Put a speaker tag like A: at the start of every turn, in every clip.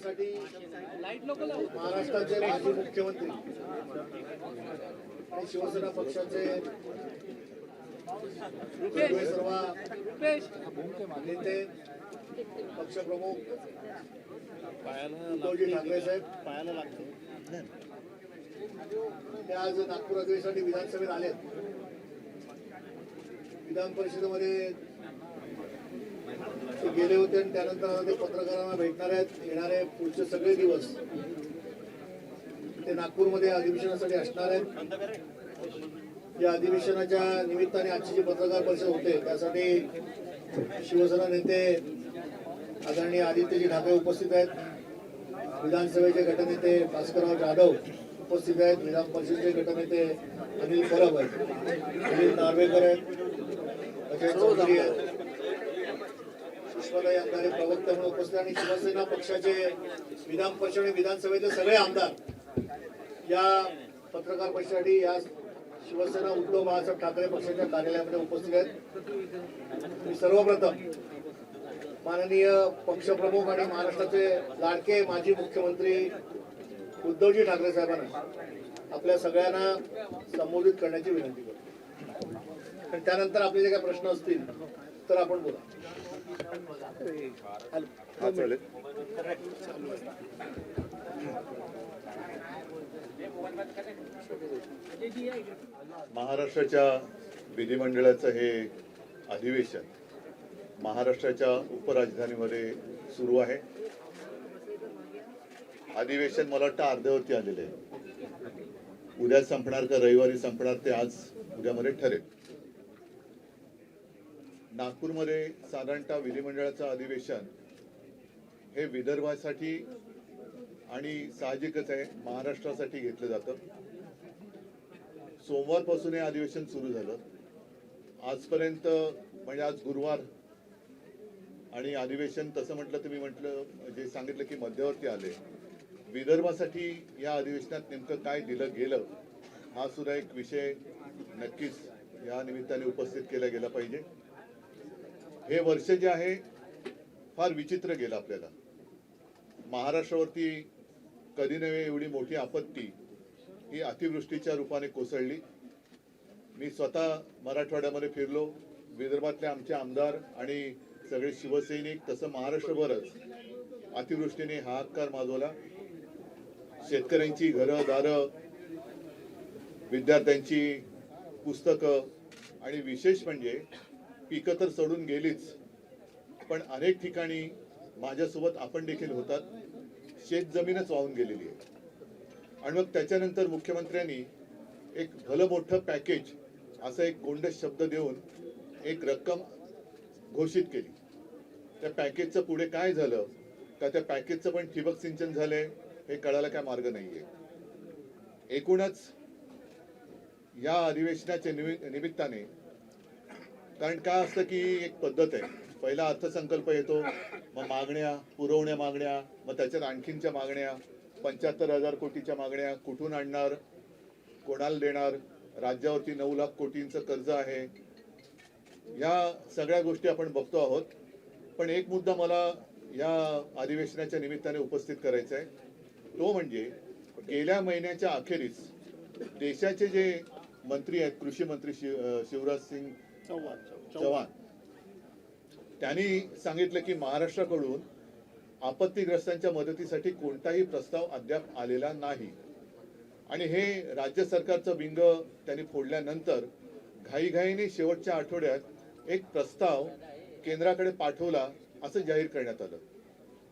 A: पक्षासाठी महाराष्ट्राचे माजी मुख्यमंत्री आणि शिवसेना पक्षाचे सर्व नेते पक्षप्रमुख उद्धवजी ठाकरे साहेब पायाला लागते ते आज नागपूर अधिवेशनासाठी विधानसभेत आलेत. विधान परिषदेमध्ये ते गेले होते आणि त्यानंतर ते पत्रकारांना भेटणार आहेत. येणारे पुढचे सगळे दिवस ते नागपूरमध्ये अधिवेशनासाठी असणार आहेत. या अधिवेशनाच्या निमित्ताने आजची जी पत्रकार परिषद होते त्यासाठी शिवसेना नेते आदरणीय आदित्यजी ठाकरे उपस्थित आहेत. विधानसभेचे गटनेते भास्करराव जाधव उपस्थित आहेत. विधान परिषदेचे गटनेते अनिल परब आहेत, अनिल नार्वेकर आहेत, अजय चौधरी आहेत, सुषमाताई अंधारे प्रवक्ते म्हणून उपस्थित आणि शिवसेना पक्षाचे विधान परिषद आणि विधानसभेचे सगळे आमदार या पत्रकार परिषदेसाठी या शिवसेना उद्धव बाळासाहेब ठाकरे पक्षाच्या कार्यालयामध्ये उपस्थित आहेत. मी सर्वप्रथम माननीय पक्षप्रमुख आणि महाराष्ट्राचे लाडके माजी मुख्यमंत्री उद्धवजी ठाकरे साहेबांना आपल्या सगळ्यांना संबोधित करण्याची विनंती करतो. त्यानंतर आपले जे काही प्रश्न असतील तर आपण बोला.
B: महाराष्ट्राच्या विधिमंडळाचं हे अधिवेशन महाराष्ट्राच्या उपराजधानीमध्ये सुरू आहे. अधिवेशन मला वाटतं अर्ध्यावरती आलेलं आहे. उद्या संपणार का रविवारी संपणार ते आज उद्यामध्ये ठरेल. नागपूरमध्ये साधारणतः विधिमंडळाचं अधिवेशन हे विदर्भासाठी आणि साहजिकच आहे महाराष्ट्रासाठी घेतलं जातं. सोमवारपासून हे अधिवेशन सुरू झालं. आजपर्यंत म्हणजे आज गुरुवार आणि अधिवेशन तसं म्हटलं तर मी म्हटलं जे सांगितलं की मध्यवर्ती आले. विदर्भासाठी या अधिवेशनात नेमकं काय दिलं गेलं हा सुद्धा एक विषय नक्कीच या निमित्ताने उपस्थित केला गेला पाहिजे. हे वर्ष जे आहे फार विचित्र गेलं आपल्याला. महाराष्ट्रावरती कधी नव्हे एवढी मोठी आपत्ती ही अतिवृष्टीच्या रूपाने कोसळली. मी स्वतः मराठवाड्यामध्ये फिरलो. विदर्भातले आमचे आमदार आणि सगळे शिवसैनिक तसं महाराष्ट्रभरच अतिवृष्टीने हाहाकार माजवला. शेतकऱ्यांची घरं दारं, विद्यार्थ्यांची पुस्तकं आणि विशेष म्हणजे पिकं तर सोडून गेलीच, पण अनेक ठिकाणी माझ्यासोबत आपण देखील होतात शेत जमीनच वाहून गेलेली आहे. आणि मग त्याच्यानंतर मुख्यमंत्र्यांनी एक भलं मोठं पॅकेज असा एक गोंडस शब्द देऊन एक रक्कम घोषित केली. त्या पॅकेजचं पुढे काय झालं का त्या पॅकेजचं पण ठिबक सिंचन झालंय हे कळायला काय मार्ग नाहीये. एकूणच या अधिवेशनाच्या निमित्ताने कारण काय असतं की एक पद्धत आहे. पहिला अर्थसंकल्प येतो, मग मागण्या पुरवण्या मागण्या, मग त्याच्यात आणखीनच्या मागण्या, 75,000 कोटीच्या मागण्या कुठून आणणार, कोणाला देणार, राज्यावरती 9 लाख कोटींचं कर्ज आहे. या सगळ्या गोष्टी आपण बघतो आहोत. पण एक मुद्दा मला या अधिवेशनाच्या निमित्ताने उपस्थित करायचा आहे. तो म्हणजे गेल्या महिन्याच्या अखेरीस देशाचे जे मंत्री आहेत, कृषी मंत्री शिवराज सिंग चौहान, त्यांनी सांगितलं की महाराष्ट्राकडून आपत्तीग्रस्तांच्या मदतीसाठी कोणताही प्रस्ताव अद्याप आलेला नाही. आणि हे राज्य सरकारचं बिंग त्यांनी फोडल्यानंतर घाईघाईने शेवटच्या आठवड्यात एक प्रस्ताव केंद्राकडे पाठवला असं जाहीर करण्यात आलं.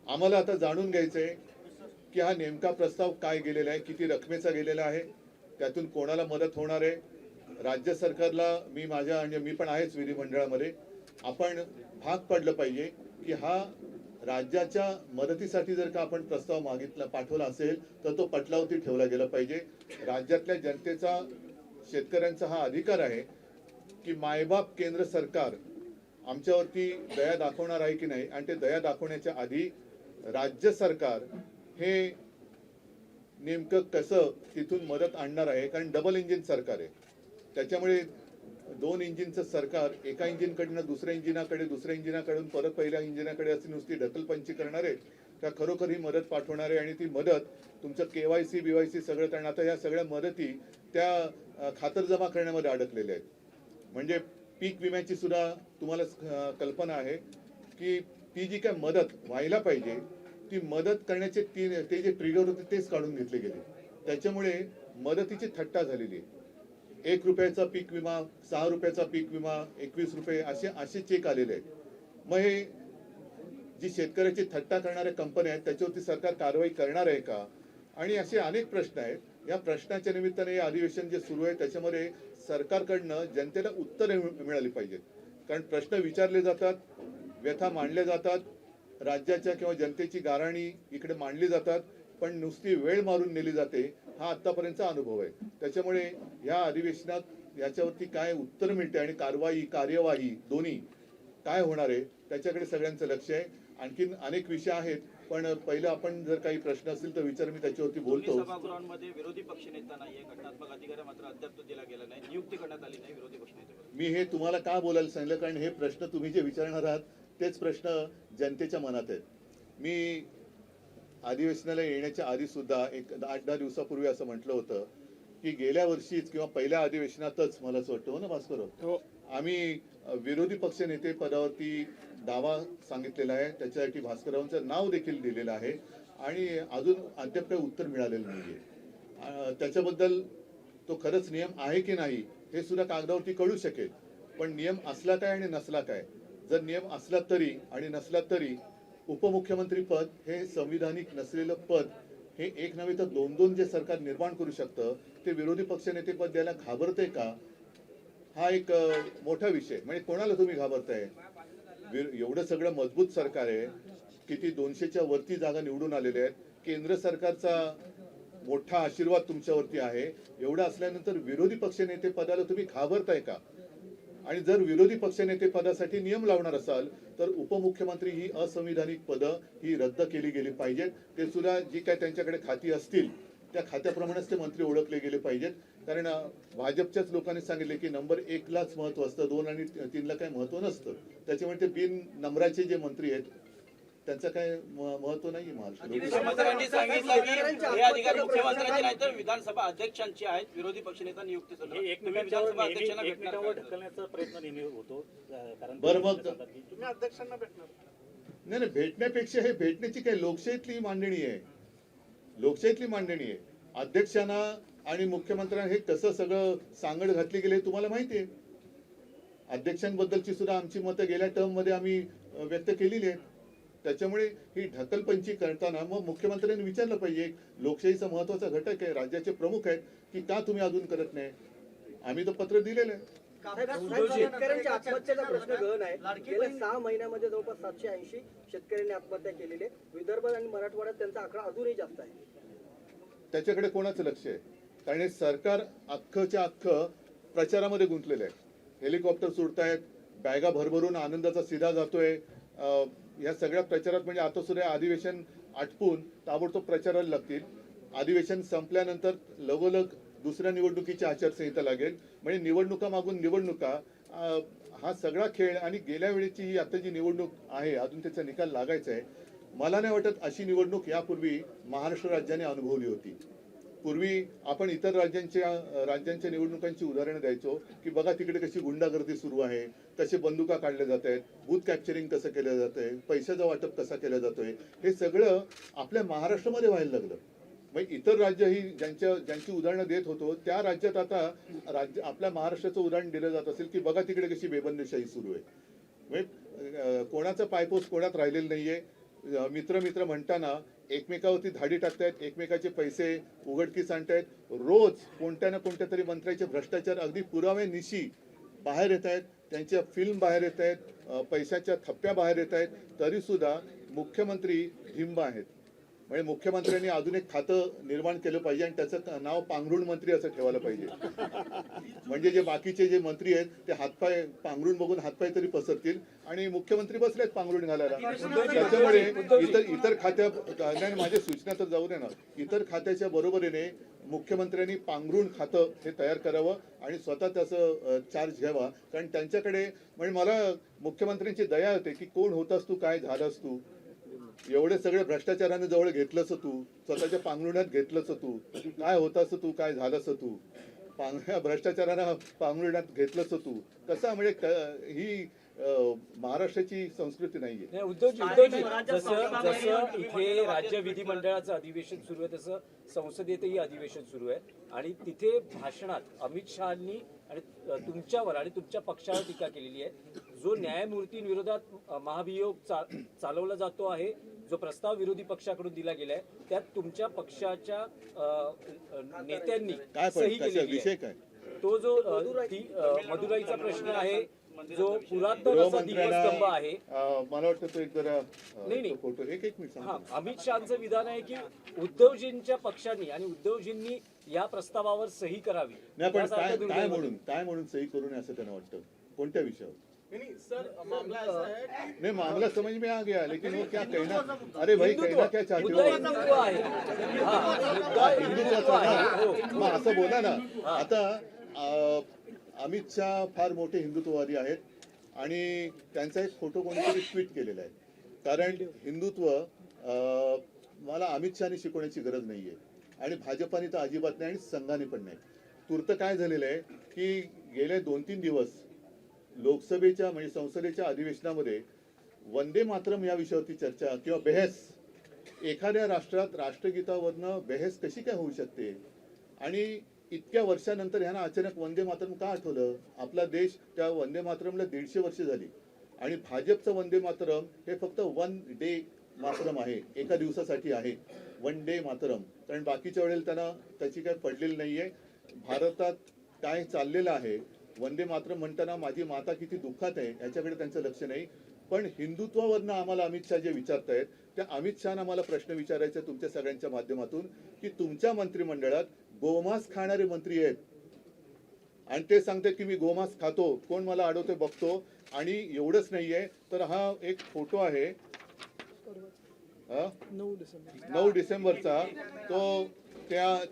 B: आम्हाला आता जाणून घ्यायचंय की हा नेमका प्रस्ताव काय गेलेला आहे, किती रकमेचा गेलेला आहे, त्यातून कोणाला मदत होणार आहे. राज्य सरकारला मी पण आहेच विधिमंडळामध्ये, आपण भाग पडलं पाहिजे की हा राज्याच्या मदतीसाठी जर का आपण प्रस्ताव पाठवला असेल तर तो पटलावरती ठेवला गेला पाहिजे. राज्यातल्या जनतेचा, शेतकऱ्यांचा हा अधिकार आहे की मायबाप केंद्र सरकार आमच्यावरती दया दाखवणार आहे की नाही, आणि ते दया दाखवण्याच्या आधी राज्य सरकार हे नेमकं कसं तिथून मदत आणणार आहे. कारण डबल इंजिन सरकार आहे, त्याच्यामुळे 2 इंजिनचं सरकार एका इंजिनकडनं दुसऱ्या इंजिनाकडे, दुसऱ्या इंजिनाकडून परत पहिल्या इंजिनाकडे अशी नुसती ढकलपंची करणार आहे. त्या खरोखर ही मदत पाठवणार आहे आणि ती मदत तुमचं KYC BYC सगळं, कारण आता या सगळ्या मदती त्या खातरजमा करण्यामध्ये अडकलेल्या आहेत. म्हणजे पीक विम्याची सुद्धा तुम्हाला कल्पना आहे की ती जी काय मदत व्हायला पाहिजे ती मदत करण्याचे ते जे ट्रिगर होते तेच काढून घेतले गेले. त्याच्यामुळे मदतीची थट्टा झालेली आहे. 1 रुपयाचा पीक विमा, 6 रुपयाचा पीक विमा, 21 रुपये असे चेक आलेले आहेत. मग हे जी शेतकऱ्याची थट्टा करणाऱ्या कंपन्या आहेत त्याच्यावरती सरकार कारवाई करणार आहे का? आणि असे अनेक प्रश्न आहेत. या प्रश्नाच्या निमित्ताने हे अधिवेशन जे सुरू आहे त्याच्यामध्ये सरकारकडनं जनतेला उत्तरे मिळाली पाहिजेत. कारण प्रश्न विचारले जातात, व्यथा मांडल्या जातात, राज्याच्या किंवा जनतेची गाऱ्हाणी इकडे मांडली जातात, पण नुसती वेळ मारून नेली जाते. हा आतापर्यंतचा अनुभव आहे. त्याच्यामुळे या अधिवेशनात याच्यावरती काय उत्तर मिळते आणि कार्यवाही दोन्ही काय होणार आहे त्याच्याकडे सगळ्यांचं लक्ष आहे. आणखीन अनेक विषय आहेत, पण पहिलं आपण जर काही प्रश्न असतील तर विचार, मी त्याच्यावरती बोलतो.
C: सभागृहांमध्ये विरोधी पक्षनेता नाहीये, घटनात्मक अधिकार मात्र अद्याप दिला गेला नाही, नियुक्ती करण्यात आली नाही विरोधी पक्षनेते.
B: मी हे तुम्हाला का बोलायला सांगितलं, कारण हे प्रश्न तुम्ही जे विचारणार आहात तेच प्रश्न जनतेच्या मनात आहेत. मी अधिवेशनाला येण्याच्या आधी सुद्धा एक 8-10 दिवसापूर्वी असं म्हटलं होतं की गेल्या वर्षीच किंवा पहिल्या अधिवेशनातच, मला असं वाटतं, हो ना भास्कर, आम्ही विरोधी पक्ष नेते पदावरती दावा सांगितलेला आहे. त्याच्यासाठी भास्कररावांचं नाव देखील दिलेलं आहे आणि अजून अद्याप काही उत्तर मिळालेलं नाहीये. त्याच्याबद्दल तो खरंच नियम आहे की नाही हे सुद्धा कागदावरती कळू शकेल. पण नियम असला काय आणि नसला काय? जर नियम असला तरी आणि नसला तरी उपमुख्यमंत्री पद हे संविधानिक नसलेलं पद, हे एक नव्हे तर 2-2 जे सरकार निर्माण करू शकतं ते विरोधी पक्षनेते पद द्यायला घाबरते का? हा एक मोठा विषय. म्हणजे कोणाला तुम्ही घाबरताय? एवढं सगळं मजबूत सरकार आहे, किती 200च्या वरती जागा निवडून आलेल्या आहेत, केंद्र सरकारचा मोठा आशीर्वाद तुमच्यावरती आहे. एवढं असल्यानंतर विरोधी पक्षनेते पदाला तुम्ही घाबरताय का? आणि जर विरोधी पक्षनेते पदासाठी नियम लावणार असाल तर उपमुख्यमंत्री ही असंविधानिक पदं ही रद्द केली गेली पाहिजेत. ते सुद्धा जी काय त्यांच्याकडे खाती असतील त्या खात्याप्रमाणेच ते मंत्री ओळखले गेले पाहिजेत. कारण भाजपच्याच लोकांनी सांगितले की नंबर 1लाच महत्व असतं, 2 आणि 3ला काही महत्व नसतं. त्याच्यामुळे ते बिन नंबराचे जे मंत्री आहेत त्यांचं काय महत्व नाही महाराष्ट्रात.
C: मुख्यमंत्र्यांनी सांगितलं की हे अधिकार मुख्यमंत्र्यांचे नाही तर विधानसभा अध्यक्षांचे आहेत. विरोधी पक्षनेता नियुक्ती विधानसभा अध्यक्षांना
D: एकमेकांवर ढकलण्याचा प्रयत्न नेहमी होतो.
B: बरं, मग
D: तुम्ही अध्यक्षांना भेटणार?
B: नाही, भेटण्यापेक्षा हे भेटण्याची काही लोकशाहीतली मांडणी आहे. लोकशाहीतली मांडणी आहे. अध्यक्षांना आणि मुख्यमंत्र्यांना हे कसं सगळं सांगड घातली गेली तुम्हाला माहिती आहे. अध्यक्षांबद्दलची सुद्धा आमची मतं गेल्या टर्म मध्ये आम्ही व्यक्त केलेली आहेत. त्याच्यामुळे ही ढकलपंची करताना मग मुख्यमंत्र्यांनी विचारलं पाहिजे, लोकशाहीचा महत्वाचा घटक आहे, राज्याचे प्रमुख आहेत, की का तुम्ही अजून करत नाही? आम्ही तर पत्र दिलेलं आहे.
E: शेतकऱ्यांच्या आत्महत्येचा प्रश्न गहन आहे. गेल्या 6 महिन्यामध्ये जवळपास 780 शेतकऱ्यांनी आत्महत्या केलेली आहे. विदर्भ आणि मराठवाड्यात त्यांचा आकडा अजूनही जास्त आहे.
B: त्याच्याकडे कोणाचं लक्ष आहे? कारण हे सरकार अख्खच्या अख्खं प्रचारामध्ये गुंतलेलं आहे. हेलिकॉप्टर सुटतायत, बॅगा भरभरून आनंदाचा सीधा जातोय. या सगळ्या प्रचारात म्हणजे आता सुद्धा अधिवेशन आटपून ताबडतोब प्रचाराला लागतील. अधिवेशन संपल्यानंतर लगोलग दुसऱ्या निवडणुकीची आचारसंहिता लागेल. म्हणजे निवडणुका मागून निवडणुका, हा सगळा खेळ. आणि गेल्या वेळेची ही आता जी निवडणूक आहे अजून त्याचा निकाल लागायचा आहे. मला नाही वाटत अशी निवडणूक यापूर्वी महाराष्ट्र राज्याने अनुभवली होती. पूर्वी आपण इतर राज्यांच्या निवडणुकांची उदाहरणं द्यायचो की बघा तिकडे कशी गुंडागर्दी सुरू आहे, कसे बंदुका काढल्या जात आहेत, बूथ कॅप्चरिंग कसं केलं जात आहे, पैशाचं वाटप कसा केलं जातोय, हे सगळं आपल्या महाराष्ट्रामध्ये व्हायला लागलं. मग इतर राज्य ही ज्यांची उदाहरणं देत होतो त्या राज्यात आता आपल्या महाराष्ट्राचं उदाहरण दिलं जात असेल की बघा तिकडे कशी बेबंदीशाही सुरू आहे. म्हणजे कोणाचा पायपोस कोणात राहिलेलं नाहीये. मित्र म्हणताना एकमेकावरती धाडी टाकतायत, एकमेकाचे पैसे उघडकीस आणतायत. रोज कोणत्या ना कोणत्या तरी मंत्र्याचे भ्रष्टाचार अगदी पुरावे निशी बाहेर येत आहेत, त्यांच्या फिल्म बाहेर येत आहेत, पैशाच्या थप्प्या बाहेर येत आहेत. तरी सुद्धा मुख्यमंत्री ढिंब आहेत. म्हणजे मुख्यमंत्र्यांनी अजून एक खातं निर्माण केलं पाहिजे आणि त्याचं नाव पांघरुण मंत्री असं ठेवायला पाहिजे. म्हणजे जे बाकीचे जे मंत्री आहेत ते हातपाय पांघरुण बघून हातपाय तरी पसरतील आणि मुख्यमंत्री बसलेत पांघरुण घालायला. त्याच्यामुळे इतर खात्या, माझ्या सूचना तर जाऊ दे ना, इतर खात्याच्या बरोबरीने मुख्यमंत्र्यांनी पांघरुण खातं हे तयार करावं आणि स्वतः त्याचं चार्ज घ्यावा. कारण त्यांच्याकडे, म्हणजे मला मुख्यमंत्र्यांची दया होते की कोण होतास तू, काय झालास तू. एवढे सगळे भ्रष्टाचाराने जवळ घेतलंस तू, स्वतःच्या पांगरुण्यात घेतलंस तू, काय होतास तू, काय झालंस तू, भ्रष्टाचारानं पांगरुण्यात घेतलंस तू, कसा म्हणजे ही महाराष्ट्राची संस्कृती नाहीये.
F: नाही, उद्धवजी जसं जसं इथे राज्य विधिमंडळाचं अधिवेशन सुरू आहे तसं संसदेतही अधिवेशन सुरू आहे आणि तिथे भाषणात अमित शहानी आणि तुमच्यावर आणि तुमच्या पक्षावर टीका केलेली आहे. जो न्यायमूर्तींविरोधात महाभियोग चालवला जातो आहे, जो प्रस्ताव विरोधी पक्षाकडून दिला गेलाय, त्यात तुमच्या पक्षाच्या नेत्यांनी
B: काय
F: सही
B: कशा
F: केलेली
B: विषय
F: आहे.
B: काय?
F: तो जो मदुराईचा प्रश्न आहे, जो पुरातन असा दीपस्तंभ आहे.
B: मला वाटतं तो एक जरा
F: नाही.
B: फोटो एक मिनिट
F: हा,
B: सांगतो.
F: अमित शहाचं विधान आहे की उद्धवजींच्या पक्षांनी आणि उद्धवजींनी या प्रस्तावावर सही करावी.
B: नाही, पण
F: यासारखं
B: काय
F: दुर्दैव
B: काय म्हणून सही करू नये असं त्यांना वाटतं? कोणत्या विषयावर?
D: नहीं सर, मामला ऐसा है कि
B: नहीं, मामला समझ में आ गया, लेकिन वो क्या कहना, अरे भाई कहना क्या चाहते
F: मुद्दा
B: हो?
F: हिंदुत्व आहे. हा, मुद्दा हिंदुत्वाचा आहे. हो.
B: मग असं बोला ना. आता अमित शहा फार मोठे हिंदुत्ववादी आहेत आणि त्यांचा एक फोटो कोणीतरी ट्विट केलेला आहे. कारण हिंदुत्व मला अमित शहाने शिकवण्याची गरज नाहीये आणि भाजपाने तर अजिबात नाही आणि संघाने पण नाही. तूर्त काय झालेलं आहे की गेले 2-3 दिवस लोकसभेच्या म्हणजे संसदेच्या अधिवेशनामध्ये वंदे मातरम या विषयावरती चर्चा किंवा बहस, एखाद्या राष्ट्रात राष्ट्रगीतावरनं बहस कशी काय होऊ शकते आणि इतक्या वर्षानंतर ह्यांना अचानक वंदे मातरम का आठवलं? आपला देश त्या वंदे मातरमला 150 वर्ष झाली आणि भाजपचं वंदे मातरम हे फक्त 1 डे मातरम आहे, एका दिवसासाठी आहे 1 डे मातरम. कारण बाकीच्या वेळेला त्यांना त्याची काय पडलेली नाहीये. भारतात काय चाललेलं आहे, वंदे मातरम म्हणताना माझी माता किती दुःखात आहे याच्याकडे त्यांचं लक्ष नाही. पण हिंदुत्वावरनं आम्हाला अमित शहा जे विचारतायत त्या अमित शहाना आम्हाला प्रश्न विचारायचा तुमच्या सगळ्यांच्या माध्यमातून की तुमच्या मंत्रिमंडळात गोमांस खाणारे मंत्री आहेत आणि ते सांगतात की मी गोमांस खातो, कोण मला अडवतोय बघतो. आणि एवढंच नाहीये तर हा एक फोटो आहे 9 डिसेंबरचा, तो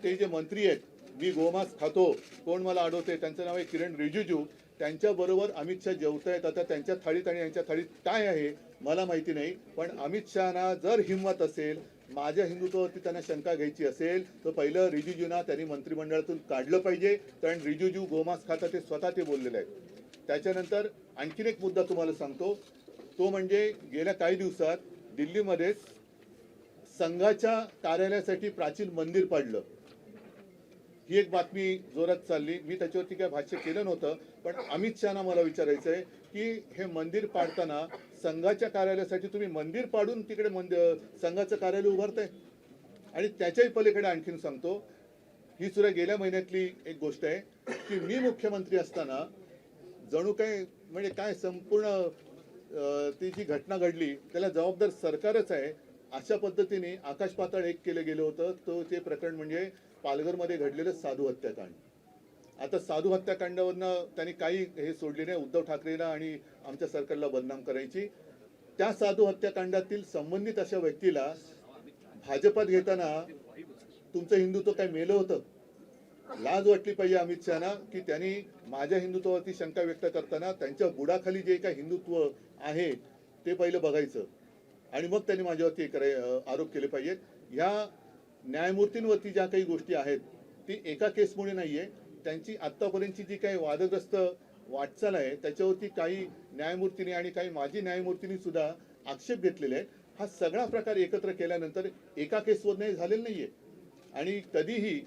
B: ते जे मंत्री आहेत, मी गोमांस खातो, कोण मला अडवते, त्यांचं नाव आहे किरण रिजिजू. त्यांच्या बरोबर अमित शहा जेवतायत. आता त्यांच्या थाळीत आणि यांच्या थाळीत काय आहे मला माहिती नाही. पण अमित शहाना जर हिंमत असेल, माझ्या हिंदुत्वावरती त्यांना शंका घ्यायची असेल, तर पहिलं रिजिजूंना त्यांनी मंत्रिमंडळातून काढलं पाहिजे. कारण रिजिजू गोमांस खातात ते स्वतः ते बोललेले आहेत. त्याच्यानंतर आणखीन एक मुद्दा तुम्हाला सांगतो, तो म्हणजे गेल्या काही दिवसात दिल्लीमध्ये संघाच्या कार्यालयासाठी प्राचीन मंदिर पाडलं. ही एक बातमी जोरात चालली. मी त्याच्यावरती काय भाष्य केलं नव्हतं, पण अमित शहाना मला विचारायचं आहे की हे मंदिर पाडताना संघाच्या कार्यालयासाठी तुम्ही मंदिर पाडून तिकडे संघाचं कार्यालय उभारताय. आणि त्याच्याही पलीकडे आणखीन सांगतो, ही सुद्धा गेल्या महिन्यातली एक गोष्ट आहे की मी मुख्यमंत्री असताना जणू काय म्हणजे काय संपूर्ण ती जी घटना घडली त्याला जबाबदार सरकारच आहे अशा पद्धतीने आकाश पाताळ एक केलं गेलं होतं. तो ते प्रकरण म्हणजे पालघरमध्ये घडलेलं साधू हत्याकांड. आता साधू हत्याकांडावरनं त्यांनी काही हे सोडले नाही, उद्धव ठाकरेला आणि आमच्या सरकारला बदनाम करायची. त्या साधू हत्याकांडातील संबंधित अशा व्यक्तीला भाजपात घेताना तुमचं हिंदुत्व काय मेलं होतं? लाज वाटली पाहिजे अमित शहाना की त्यांनी माझ्या हिंदुत्वावरती शंका व्यक्त करताना त्यांच्या बुडाखाली जे काही हिंदुत्व आहे ते पहिलं बघायचं आणि मग त्यांनी माझ्यावरती आरोप केले पाहिजेत. ह्या न्यायमूर्तींवरती ज्या काही गोष्टी आहेत ती एका केसमुळे नाहीये. त्यांची आतापर्यंतची जी काही वादग्रस्त वाटचाल आहे त्याच्यावरती काही न्यायमूर्तींनी आणि काही माजी न्यायमूर्तींनी सुद्धा आक्षेप घेतलेले आहेत. हा सगळा प्रकार एकत्र केल्यानंतर एका केसवर नाही झालेला नाहीये. आणि कधीही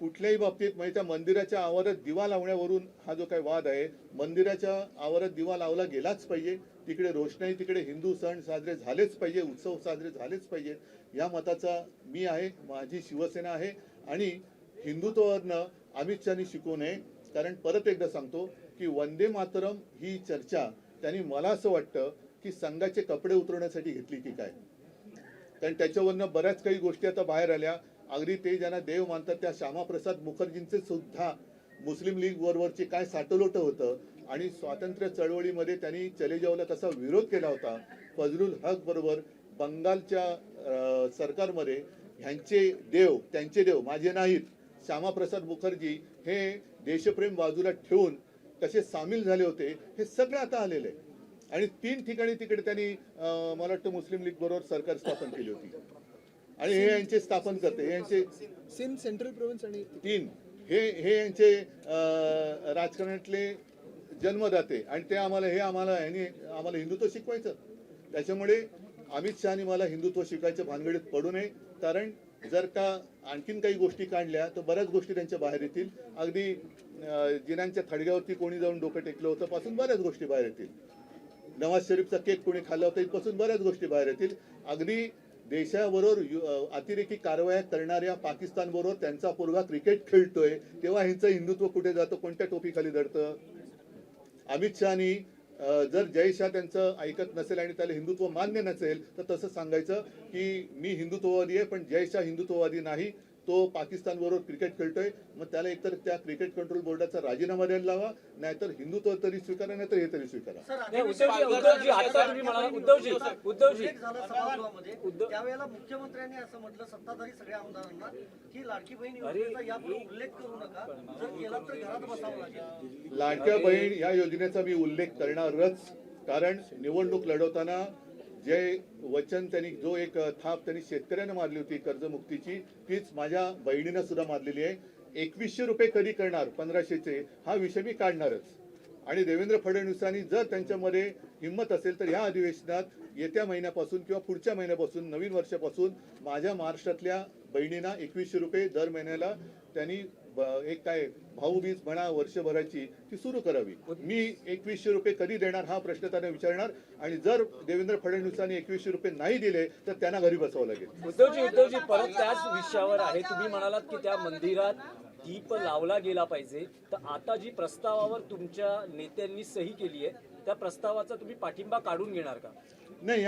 B: कुठल्याही बाबतीत म्हणजे त्या मंदिराच्या आवारात दिवा लावण्यावरून हा जो काही वाद आहे, मंदिराच्या आवारात दिवा लावला गेलाच पाहिजे, तिकडे रोषणाई, तिकडे हिंदू सण साजरे झालेच पाहिजे, उत्सव साजरे झालेच पाहिजेत, या मताचा मी आहे, माझी शिवसेना आहे. आणि हिंदुत्वावरनं अमित शहानी शिकवू नये. कारण परत एकदा सांगतो की वंदे मातरम ही चर्चा त्यांनी मला असं वाटतं की संघाचे कपडे उतरवण्यासाठी घेतली की काय. कारण त्याच्यावरनं बऱ्याच काही गोष्टी आता बाहेर आल्या. अगदी ते ज्यांना देव मानतात त्या श्यामाप्रसाद मुखर्जींचे सुद्धा मुस्लिम लीग बरोबरचे काय साटलोट होतं आणि स्वातंत्र्य चळवळीमध्ये त्यांनी चले जावला तसा विरोध केला होता. फजलुल हक बरोबर बंगालच्या सरकारमध्ये ह्यांचे देव त्यांचे देव माझे नाहीत, श्यामाप्रसाद मुखर्जी हे देशप्रेम बाजूला ठेवून कसे सामील झाले होते हे सगळं आता आलेलं आहे. आणि 3 ठिकाणी तिकडे त्यांनी मला वाटतं मुस्लिम लीग बरोबर सरकार स्थापन केली होती आणि हे यांचे स्थापन करते, हे यांचे
D: सिंध सेंट्रल प्रोव्हिन्स आणि
B: 3 हे यांचे राजकारणातले जन्मदाते आणि ते आम्हाला हिंदुत्व शिकवायचं. त्याच्यामुळे अमित शहानी मला हिंदुत्व शिकायच्या भानगडीत पडू नये, कारण जर का आणखीन काही गोष्टी काढल्या तर बऱ्याच गोष्टी त्यांच्या बाहेर येतील. अगदी जिनांच्या थडग्यावरती कोणी जाऊन डोकं टेकलं होतं पासून बऱ्याच गोष्टी बाहेर येतील. नवाज शरीफचा केक कोणी खाल्ला होता इथपासून बऱ्याच गोष्टी बाहेर येतील. अगदी देशाबरोबर अतिरेकी कारवाया करणाऱ्या पाकिस्तानबरोबर त्यांचा पोरगा क्रिकेट खेळतोय तेव्हा ह्यांचं हिंदुत्व कुठे जातं, कोणत्या टोपीखाली दडतं. अमित शहानी जर जय शाह त्यांचं ऐकत नसेल आणि त्याला हिंदुत्व मान्य नसेल तर तसं सांगायचं की मी हिंदुत्ववादी आहे पण जय शाह हिंदुत्ववादी नाही, तो पाकिस्तान बरोबर क्रिकेट खेळतोय. मग त्याला एकतर त्या क्रिकेट कंट्रोल बोर्डाचा राजीनामा द्यायला लावा, नाहीतर हिंदुत्व तरी स्वीकारा, नाहीतर हे तरी स्वीकारा.
F: नाही, उद्धवजी आता तुम्ही म्हणाला उद्धवजी
E: झाला सभागृहामध्ये त्यावेळेला मुख्यमंत्र्यांनी असं म्हटलं सत्ताधारी सगळ्या आमदारांना की लाडकी बहीण योजनेचा यापुढे उल्लेख करू नका, जर केला तर घरात बसावं लागेल.
B: लाडक्या बहीण या योजनेचा मी उल्लेख करणारच, कारण निवडणूक लढवताना जे वचन त्यांनी जो एक थाप त्यांनी शेतकऱ्यांना मारली होती कर्जमुक्तीची, तीच माझ्या बहिणीनं सुद्धा मारलेली आहे. 2100 रुपये कधी करणार 1500चे हा विषय मी काढणारच. आणि देवेंद्र फडणवीसांनी जर त्यांच्यामध्ये हिंमत असेल तर या अधिवेशनात येत्या महिन्यापासून किंवा पुढच्या महिन्यापासून नवीन वर्षापासून माझ्या महाराष्ट्रातल्या बहिणींना 2100 रुपये दर महिन्याला त्यांनी एक काय भाऊबीज म्हणा वर्षभराची ती सुरू करावी. मी 2100 रुपये कधी देणार हा प्रश्न त्यांना विचारणार आणि जर देवेंद्र फडणवीसांनी 2100 रुपये नाही दिले तर त्यांना घरी बसवावं लागेल.
F: उद्धवजी परत त्याच विषयावर आहे. तुम्ही म्हणालात की त्या मंदिरात दीप लावला गेला पाहिजे, तर आता जी प्रस्तावावर तुमच्या नेत्यांनी सही केली आहे त्या प्रस्तावाचा तुम्ही पाठिंबा काढून घेणार का?
B: नाही,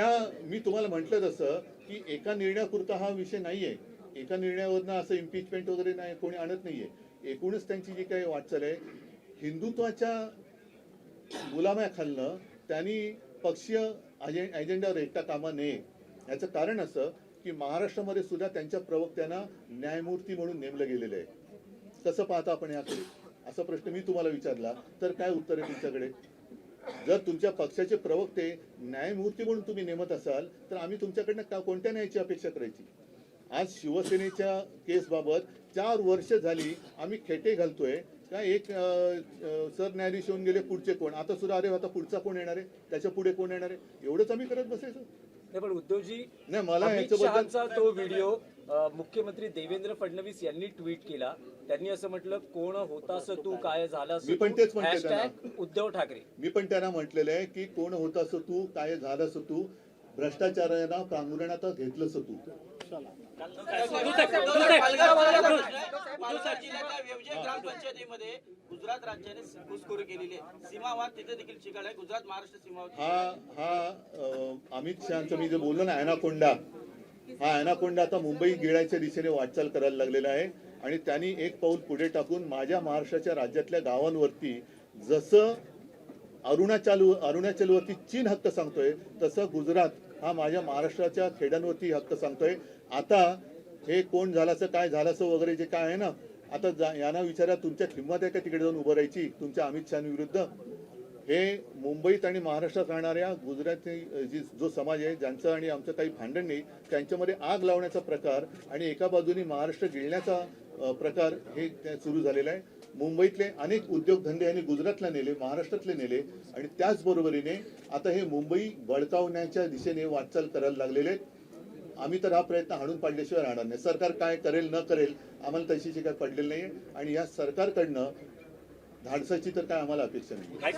B: मी तुम्हाला म्हटलं तसं की एका निर्णयापुरता हा विषय नाहीये. एका निर्णयावरनं असं इम्पिचमेंट वगैरे नाही कोणी आणत नाहीये. एकूणच त्यांची जी काही वाटचाल आहे हिंदुत्वाच्या गुलाम्याखालनं त्यांनी पक्षीय अजेंडा रेटता कामा नये. याचं कारण असं की महाराष्ट्रामध्ये सुद्धा त्यांच्या प्रवक्त्यांना न्यायमूर्ती म्हणून नेमलं गेलेलं आहे. कसं पाहता आपण याकडे असा प्रश्न मी तुम्हाला विचारला तर काय उत्तर आहे तुमच्याकडे? जर तुमच्या पक्षाचे प्रवक्ते न्यायमूर्ती म्हणून तुम्ही नेमत असाल तर आम्ही तुमच्याकडनं कोणत्या न्यायाची अपेक्षा करायची? आज शिवसेनेच्या केसबाबत 4 वर्ष झाली आम्ही खेटे घालतोय का एक सरन्यायाधीश होऊन गेले, पुढचे कोण? आता सुद्धा अरे आता पुढचा कोण येणार आहे, त्याच्या पुढे कोण येणार आहे, एवढंच आम्ही करत बसायचं?
F: नाही, पण उद्धवजी
B: नाही, मला
F: अमित
B: ह्याच्याबद्दल
F: शहाचा तो व्हिडिओ मुख्यमंत्री देवेंद्र फडणवीस यांनी ट्विट केला. त्यांनी असं म्हटलं कोण होतास तू काय झालास,
B: मी पण तेच म्हणते त्यांना.
F: उद्धव ठाकरे
B: मी पण त्यांना म्हटलेलं आहे की कोण होतास तू काय झालास तू, भ्रष्टाचाराला पांघरुणात घेतलंस तू.
C: पालघर जिल्ह्याच्या व्यवजय ग्रामपंचायतीमध्ये गुजरात राज्याने घुसखोरी केलेली आहे. सीमावाद तिथे देखील शिकायला आहे. गुजरात महाराष्ट्र सीमावाद
B: हा अमित शहाचा मी जे बोललो ना अॅनाकोंडा, हा अॅनाकोंडा आता मुंबई गिळायच्या दिशेने वाटचाल करायला लागलेला आहे. आणि त्यांनी एक पाऊल पुढे टाकून माझ्या महाराष्ट्राच्या राज्यातल्या गावांवरती जसं अरुणाचलवरती चीन हक्क सांगतोय तसं गुजरात हा माझ्या महाराष्ट्राच्या खेड्यांवरती हक्क सांगतोय. आता हे कोण झालाचं काय झालाचं वगैरे जे काय आहे ना, आता यांना विचारा तुमच्या किंमत आहे का तिकडे जाऊन उभं राहायची तुमच्या अमित शहाविरुद्ध? हे मुंबईत आणि महाराष्ट्रात राहणाऱ्या गुजराती जो समाज आहे ज्यांचं आणि आमचं काही भांडण नाही त्यांच्यामध्ये आग लावण्याचा प्रकार आणि एका बाजूने महाराष्ट्र गिळण्याचा प्रकार हे सुरू झालेला आहे. मुंबईतले अनेक उद्योगधंदे यांनी गुजरातला नेले, महाराष्ट्रातले नेले आणि त्याचबरोबरीने आता हे मुंबई बळकावण्याच्या दिशेने वाटचाल करायला लागलेले आहेत. आम्ही तर हा प्रयत्न हाणून पाडल्याशिवाय राहणार नाही. सरकार काय करेल न करेल आम्हाला तशीची काय पडलेली नाहीये आणि या सरकारकडनं धाडसाची तर काय आम्हाला अपेक्षा नाही.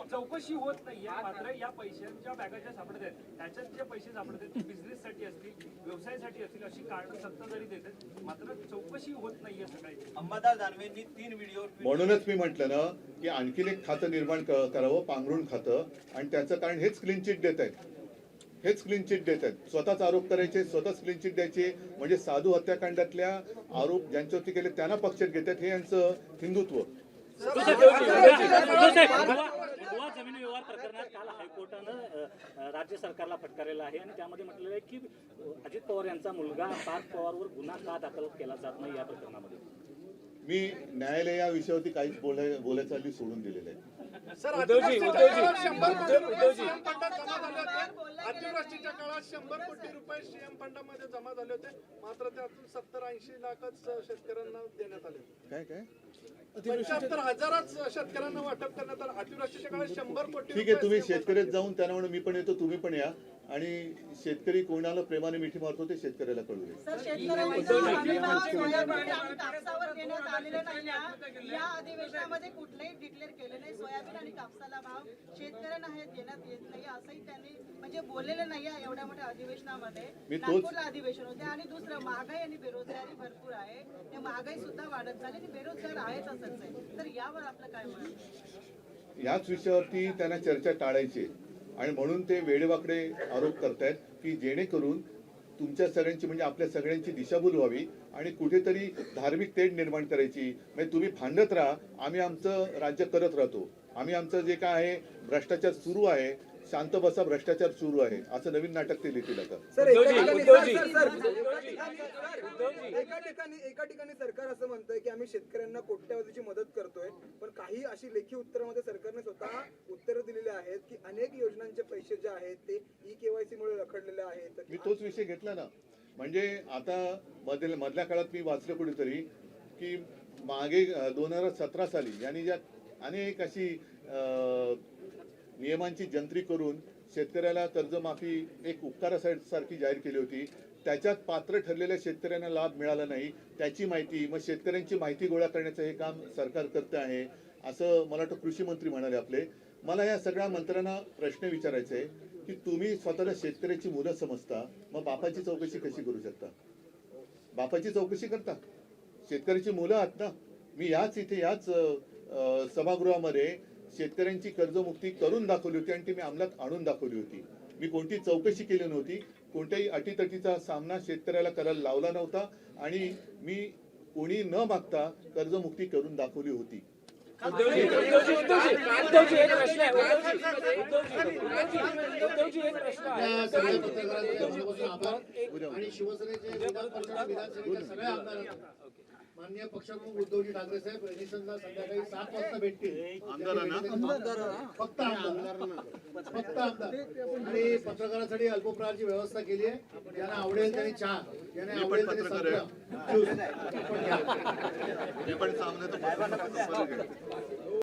G: चौकशी होत नाहीये, मात्र या पैशांच्या बॅगाच्या सापडत आहेत त्याच्यात जे पैसे सापडत आहेत ते बिझनेससाठी असतील व्यवसायासाठी असतील अशी कारण सत्ताधारी देतात, मात्र चौकशी होत नाहीये. सकाळी
C: अंबादास दानवेंनी 3 व्हिडिओ
B: म्हणूनच मी म्हटलं ना की आणखीन एक खातं निर्माण करावं पांघरुण खातं आणि त्याचं कारण हेच क्लीन चिट देत आहेत. हेच क्लीन चिट देत आहेत. स्वतःच आरोप करायचे, स्वतःच क्लीन चिट द्यायचे. म्हणजे साधू हत्याकांडातल्या आरोप ज्यांच्यावरती केले त्यांना पक्षात घेतात. हे यांचं हिंदुत्व.
H: जमीन व्यवहार प्रकरणात काल हायकोर्टानं राज्य सरकारला फटकारलेला आहे आणि त्यामध्ये म्हटलेलं आहे की अजित पवार यांचा मुलगा पार्थ पवारवर गुन्हा का दाखल केला जात नाही या प्रकरणामध्ये.
B: मी न्यायालय या विषयावरती काहीच बोलायचं हल्ली सोडून दिलेलं आहे.
D: अतिवृष्टीच्या काळात 100 कोटी रुपये सीएम फंडामध्ये जमा झाले होते, मात्र त्यातून 70-80 लाखच शेतकऱ्यांना देण्यात आले.
B: काय
D: 75,000च शेतकऱ्यांना वाटप करण्यात आलं. अतिवृष्टीच्या काळात 100 कोटी
B: ठीक आहे, तुम्ही शेतकऱ्यात जाऊन त्यांना म्हणून मी पण येतो, तुम्ही पण या, आणि शेतकरी कोणाला प्रेमाने मिठी मारतो ते शेतकऱ्याला कळू दे.
I: कापसावर देण्यात आलेले नाही. या अधिवेशनामध्ये कुठलेही डिक्लेअर केले नाही. सोयाबीन आणि कापसाला भाव शेतकऱ्यांना हे देण्यात येत नाही असंही त्यांनी म्हणजे बोललेलं नाही. एवढ्या मोठ्या अधिवेशनामध्ये नागपूरला अधिवेशन होते. आणि दुसरं, महागाई आणि बेरोजगारी भरपूर आहे. ते महागाई सुद्धा वाढत झाली आणि बेरोजगार आहेच असंच आहे. तर यावर आपलं काय म्हणणं?
B: याच विषयावरती त्यांना चर्चा टाळायची आणि म्हणून ते वेडेवाकडे आरोप करतायत की जेणेकरून तुमच्या सगळ्यांची म्हणजे आपल्या सगळ्यांची दिशाभूल व्हावी आणि कुठेतरी धार्मिक तेढ निर्माण करायची. म्हणजे तुम्ही भांडत राहा, आम्ही आमचं राज्य करत राहतो, आम्ही आमचं जे काय आहे भ्रष्टाचार सुरू आहे, शांत बसा भ्रष्टाचार सुरू आहे, असं नवीन नाटक ते लिहितील. आता
D: एका ठिकाणी सरकार असं म्हणतंय की आम्ही शेतकऱ्यांना कोट्यावधीची मदत करतोय, पण काही अशी लेखी उत्तरामध्ये सरकारने स्वतः उत्तरं दिलेली आहेत की अनेक योजनांचे पैसे जे आहेत ते ई-केवायसी मुळे रखडलेले आहेत.
B: मी तोच विषय घेतला ना. म्हणजे आता मधल्या काळात मी वाचलं कुठेतरी की मागे 2017 साली यांनी ज्या अनेक अशी नियमांची जंत्री करून शेतकऱ्याला कर्जमाफी एक उपकारासारखी जाहीर केली होती. त्याच्यात पात्र ठरलेल्या शेतकऱ्यांना लाभ मिळाला नाही, त्याची माहिती, मग शेतकऱ्यांची माहिती गोळा करण्याचं हे काम सरकार करते आहे असं मला वाटतं कृषी मंत्री म्हणाले आपले. मला या सगळ्या मंत्र्यांना प्रश्न विचारायचे आहे की तुम्ही स्वतःला शेतकऱ्याची मुलं समजता, मग बापाची चौकशी कशी करू शकता? बापाची चौकशी करता, शेतकऱ्याची मुलं आहात ना. मी याच सभागृहामध्ये शेतकऱ्यांची कर्जमुक्ती करून दाखवली होती आणि ती मी अंमलात आणून दाखवली होती. मी कोणती चौकशी केली नव्हती, कोणत्याही अटीतटीचा सामना शेतकऱ्याला करायला लावला नव्हता आणि मी कोणी न मागता कर्जमुक्ती करून दाखवली होती.
A: आणि शिवसेनेचे विधानसभेच्या सगळ्या आमदारांना माननीय पक्षप्रमुख उद्धवजी ठाकरे साहेब रेडिसनला संध्याकाळी 7 वाजता भेटतील. फक्त आमदार आणि पत्रकारांसाठी अल्पप्रहारची व्यवस्था केली आहे. ज्यांना आवडेल त्यांनी चहा, ज्यांना आवडेल त्यांनी